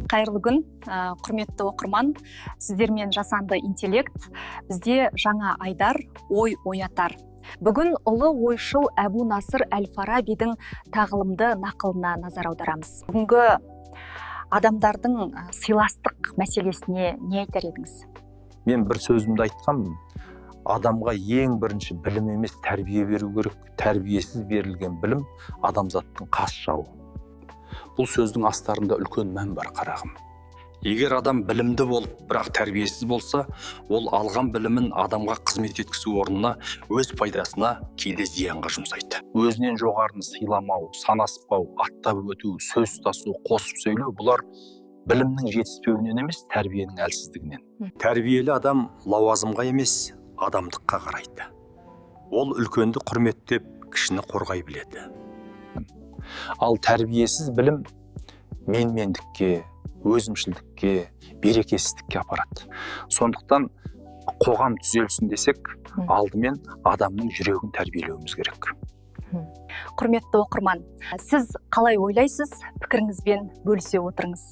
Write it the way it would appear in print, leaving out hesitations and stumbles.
Қайырлы күн, құрметті оқырман. Сіздермен жасанды интеллект. Бізде жаңа айдар, ой оятар. Бүгін ұлы ойшыл Әбу Насыр әл-Фарабидің тағылымды нақылына назар аударамыз. Бүгінгі адамдардың сыйластық мәселесіне не айтар едіңіз? Мен бір сөзімді айтқанмын. Адамға ең бірінші білім емес, тәрбие беру керек. Тәрбиесіз берілген білім адамзаттың қас жауы. Бұл сөздің астарында үлкен мән бар, қарағым. Егер адам білімді болып, бірақ тәрбиесіз болса, ол алған білімін адамға қызмет еткізу орнына өз пайдасына кейде зиянға жұмсайды. Өзінен жоғарыны сыйламау, санаспау, аттап өту, сөз тасу, қосып сөйлеу, бұлар білімнің жетіспеуінен емес, тәрбиенің әлсіздігінен. Тәрбиелі адам лауазымға емес, адамдыққа қарайды. Ол үлкенді құрметтеп, кішіні қорғай біледі. Ал тәрбиесіз білім менмендікке, өзімшілдікке, берекесіздікке апарады. Сондықтан қоғам түзелсін десек, алдымен адамның жүрегін тәрбиелеуіміз керек. Құрметті оқырман, сіз қалай ойлайсыз? Пікіріңізбен бөлісе отырыңыз.